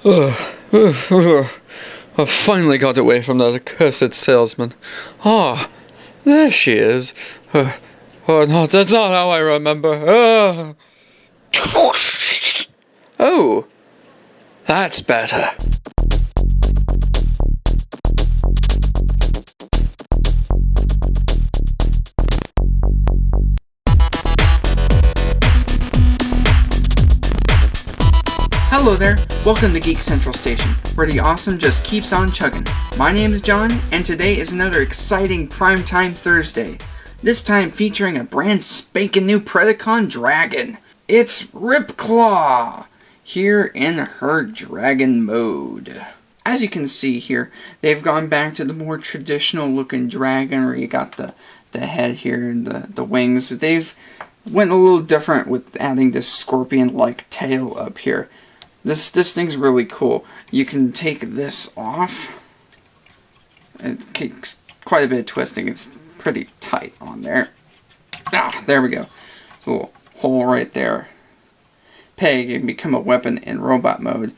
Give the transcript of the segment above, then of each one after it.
I finally got away from that accursed salesman. Ah, there she is. Oh no, that's not how I remember. Oh, that's better. Hello there, welcome to Geek Central Station, where the awesome just keeps on chugging. My name is John, and today is another exciting Primetime Thursday. This time featuring a brand spankin' new Predacon dragon. It's Ripclaw, here in her dragon mode. As you can see here, they've gone back to the more traditional looking dragon, where you got the head here and the wings. They've went a little different with adding this scorpion-like tail up here. This thing's really cool. You can take this off. It takes quite a bit of twisting. It's pretty tight on there. Ah, there we go. There's a little hole right there. Peg can become a weapon in robot mode.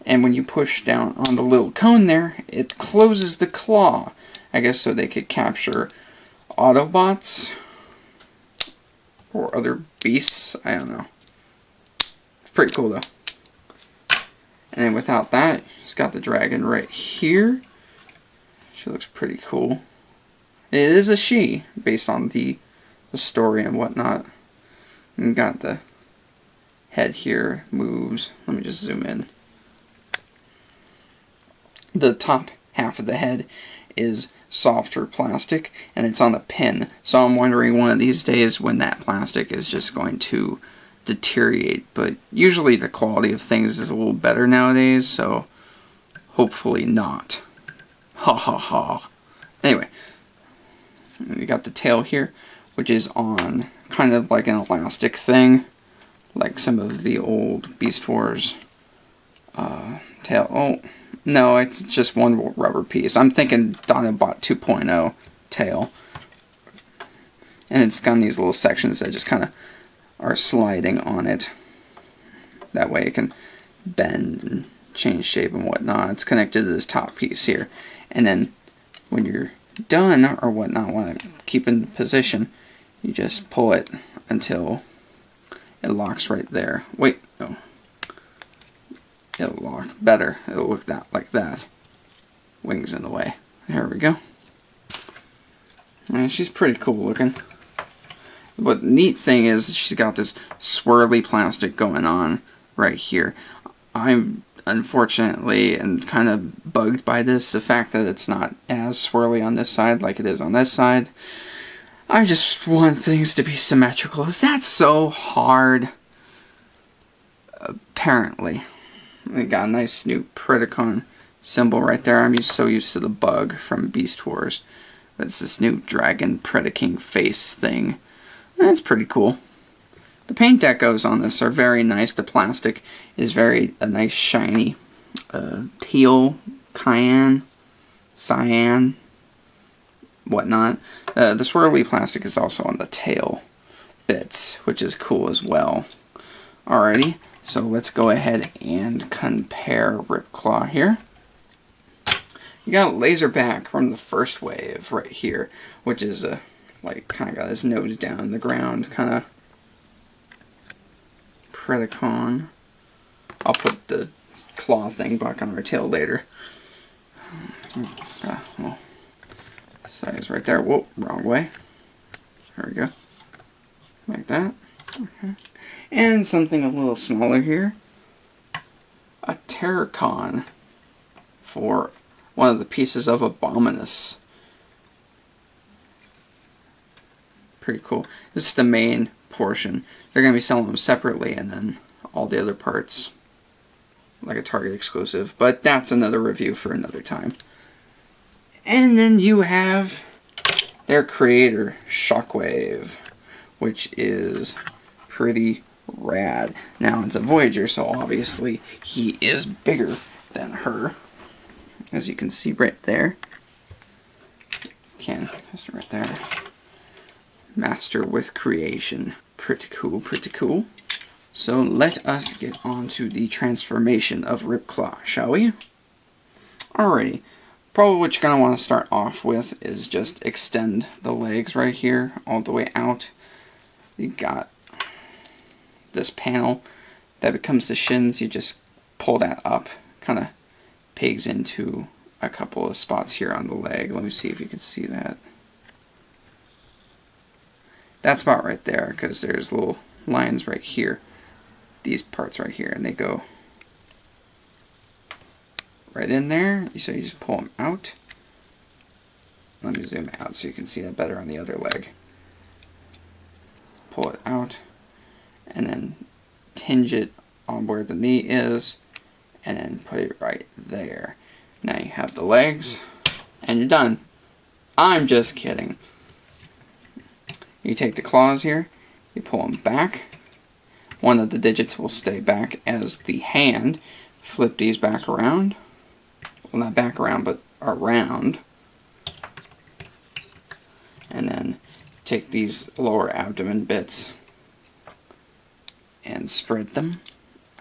And when you push down on the little cone there, it closes the claw. I guess so they could capture Autobots or other beasts. I don't know. Pretty cool though. And then without that, he's got the dragon right here. She looks pretty cool. It is a she, based on the story and whatnot. And got the head here, moves. Let me just zoom in. The top half of the head is softer plastic, and it's on a pin. So I'm wondering one of these days when that plastic is just going to deteriorate, but usually the quality of things is a little better nowadays, so hopefully not. Ha ha ha. Anyway, we got the tail here, which is on kind of like an elastic thing, like some of the old Beast Wars tail. Oh, no, it's just one rubber piece. I'm thinking Dinobot 2.0 tail. And it's got these little sections that just kind of are sliding on it. That way it can bend and change shape and whatnot. It's connected to this top piece here. And then when you're done or whatnot, want to keep in position, you just pull it until it locks right there. Wait, no. It'll lock better. It'll look like that. Wings in the way. There we go. And she's pretty cool looking. But the neat thing is she's got this swirly plastic going on right here. I'm unfortunately and kind of bugged by this, the fact that it's not as swirly on this side like it is on this side. I just want things to be symmetrical. Is that so hard? Apparently. We got a nice new Predacon symbol right there. I'm so used to the bug from Beast Wars. But it's this new dragon Predacon face thing. That's pretty cool. The paint decos on this are very nice. The plastic is a nice shiny teal, cyan, whatnot. The swirly plastic is also on the tail bits, which is cool as well. Alrighty, so let's go ahead and compare Ripclaw here. You got Laserback from the first wave right here, which is like kind of got his nose down in the ground, kind of Predacon. I'll put the claw thing back on our tail later. Well, size right there. Whoa, wrong way. There we go. Like that. Okay. And something a little smaller here. A Predacon for one of the pieces of Abominus. Pretty cool. This is the main portion. They're going to be selling them separately, and then all the other parts like a Target exclusive. But that's another review for another time. And then you have their creator, Shockwave, which is pretty rad. Now, it's a Voyager, so obviously he is bigger than her, as you can see right there. Can right there. Master with creation. Pretty cool, pretty cool. So let us get on to the transformation of Ripclaw, shall we? Alrighty. Probably what you're going to want to start off with is just extend the legs right here all the way out. You got this panel that becomes the shins. You just pull that up, kind of pegs into a couple of spots here on the leg. Let me see if you can see that. That's about right there, because there's little lines right here. These parts right here, and they go right in there. So you just pull them out. Let me zoom out so you can see that better on the other leg. Pull it out, and then hinge it on where the knee is, and then put it right there. Now you have the legs, and you're done. I'm just kidding. You take the claws here, you pull them back. One of the digits will stay back as the hand. Flip these back around. Well, not back around, but around. And then take these lower abdomen bits and spread them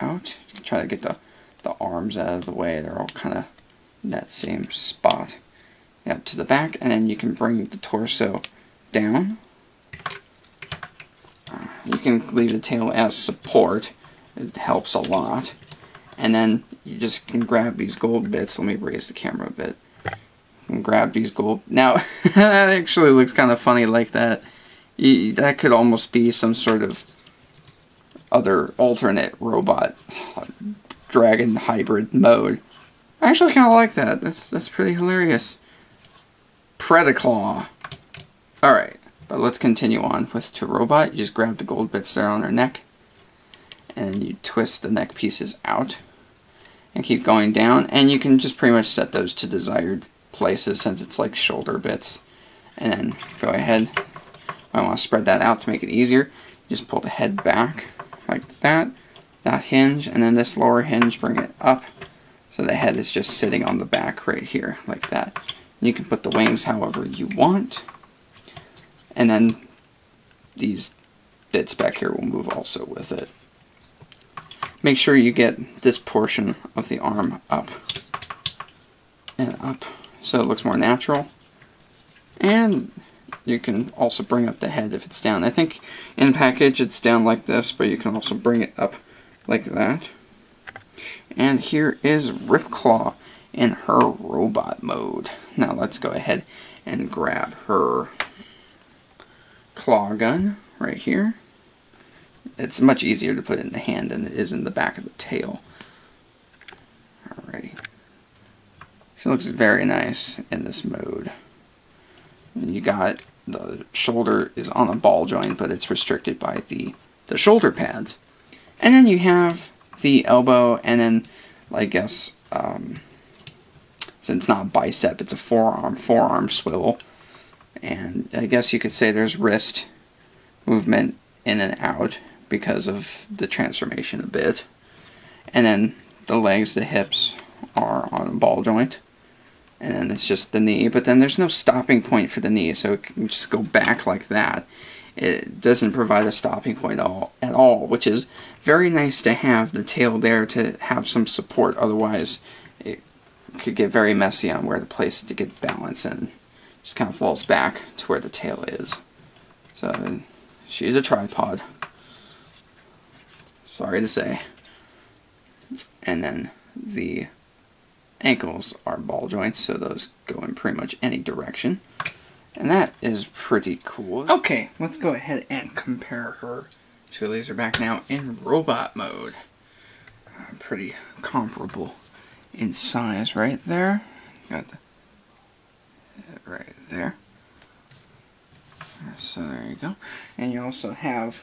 out. Try to get the arms out of the way. They're all kind of in that same spot. Up to the back, and then you can bring the torso down. You can leave the tail as support. It helps a lot. And then you just can grab these gold bits. Let me raise the camera a bit. You can grab these gold. Now, that actually looks kind of funny like that. That could almost be some sort of other alternate robot dragon hybrid mode. I actually kind of like that. That's pretty hilarious. Predacon. Alright, but let's continue on with to robot. You just grab the gold bits there on her neck, and you twist the neck pieces out, and keep going down, and you can just pretty much set those to desired places since it's like shoulder bits. And then go ahead. I want to spread that out to make it easier. Just pull the head back like that. That hinge, and then this lower hinge, bring it up. So the head is just sitting on the back right here, like that. And you can put the wings however you want. And then these bits back here will move also with it. Make sure you get this portion of the arm up and up so it looks more natural. And you can also bring up the head if it's down. I think in package it's down like this, but you can also bring it up like that. And here is Ripclaw in her robot mode. Now let's go ahead and grab her claw gun right here. It's much easier to put it in the hand than it is in the back of the tail. Alrighty. She looks very nice in this mode. And you got the shoulder is on a ball joint, but it's restricted by the shoulder pads. And then you have the elbow, and then I guess since it's not bicep, it's a forearm swivel. And I guess you could say there's wrist movement in and out because of the transformation a bit. And then the legs, the hips are on a ball joint. And then it's just the knee, but then there's no stopping point for the knee, so it can just go back like that. It doesn't provide a stopping point at all, which is very nice to have the tail there to have some support. Otherwise, it could get very messy on where to place it to get balance, and just kind of falls back to where the tail is. So she's a tripod. Sorry to say. And then the ankles are ball joints, so those go in pretty much any direction. And that is pretty cool. Okay, let's go ahead and compare her to Laserback now in robot mode. Pretty comparable in size right there. Got the right there. So there you go. And you also have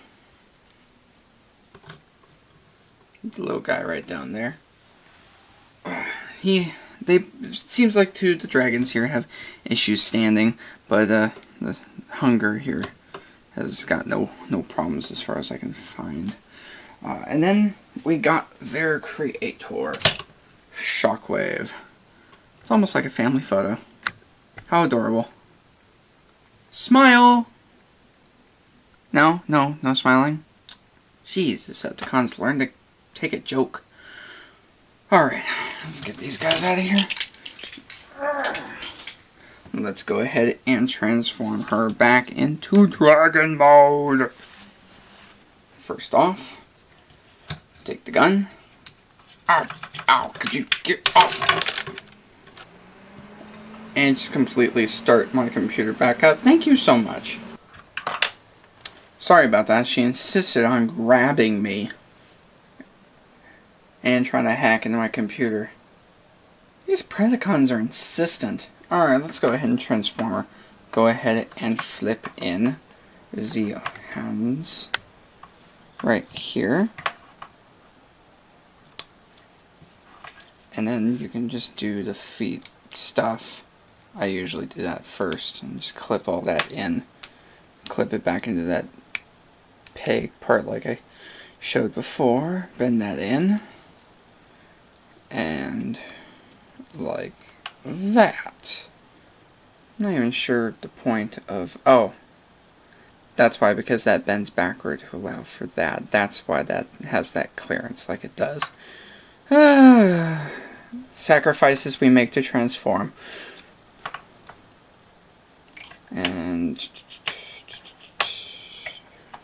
the little guy right down there. Seems like the dragons here have issues standing, but the hunger here has got no problems as far as I can find. And then we got their creator, Shockwave. It's almost like a family photo. How adorable. Smile! No smiling. Jeez, Decepticons, learn to take a joke. Alright, let's get these guys out of here. Let's go ahead and transform her back into dragon mode. First off, take the gun. Ow, ow, could you get off? And just completely start my computer back up. Thank you so much. Sorry about that, she insisted on grabbing me and trying to hack into my computer. These Predacons are insistent. Alright, let's go ahead and transform her. Go ahead and flip in the hands right here. And then you can just do the feet stuff. I usually do that first and just clip all that in. Clip it back into that peg part like I showed before. Bend that in. And like that. I'm not even sure the point of... Oh. That's why, because that bends backward to allow for that. That's why that has that clearance like it does. Sacrifices we make to transform. And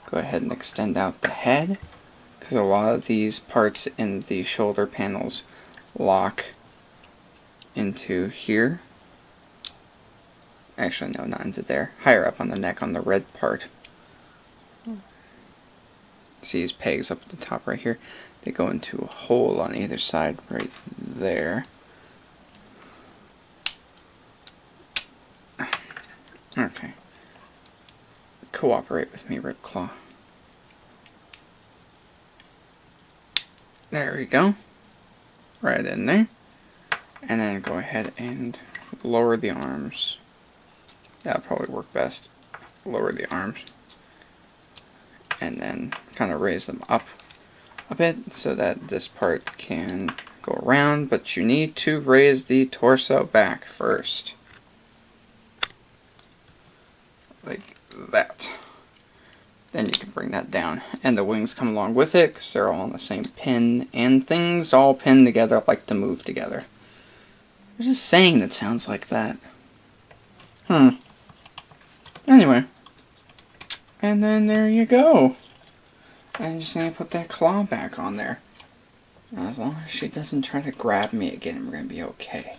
go ahead and extend out the head, because a lot of these parts in the shoulder panels lock into here. Actually, no, not into there. Higher up on the neck on the red part. See these pegs up at the top right here? They go into a hole on either side right there. Okay. Cooperate with me, Ripclaw. There we go. Right in there. And then go ahead and lower the arms. That'll probably work best. Lower the arms. And then kind of raise them up a bit so that this part can go around, but you need to raise the torso back first. Like that. Then you can bring that down. And the wings come along with it because they're all on the same pin, and things all pinned together like to move together. There's a saying that sounds like that. Anyway. And then there you go. I just need to put that claw back on there. As long as she doesn't try to grab me again, we're going to be okay.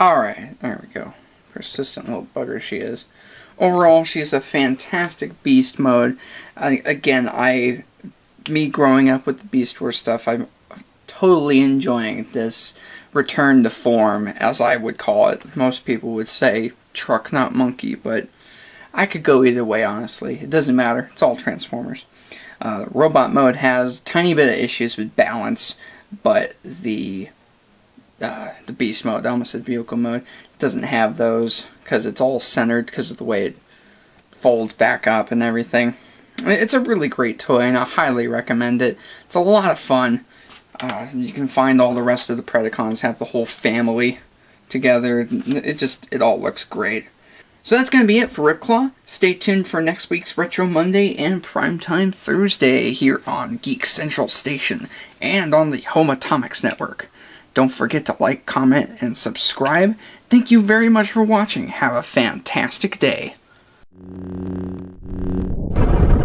Alright, there we go. Persistent little bugger she is. Overall, she's a fantastic beast mode. Me growing up with the Beast Wars stuff, I'm totally enjoying this return to form, as I would call it. Most people would say truck, not monkey, but I could go either way, honestly. It doesn't matter. It's all Transformers. Robot mode has a tiny bit of issues with balance, but the beast mode, I almost said vehicle mode, doesn't have those because it's all centered because of the way it folds back up and everything. It's a really great toy, and I highly recommend it. It's a lot of fun. You can find all the rest of the Predacons, have the whole family together. It all looks great. So that's going to be it for Ripclaw. Stay tuned for next week's Retro Monday and Primetime Thursday here on Geek Central Station and on the Home Atomics Network. Don't forget to like, comment, and subscribe. Thank you very much for watching. Have a fantastic day.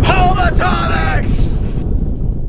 Home Atomics!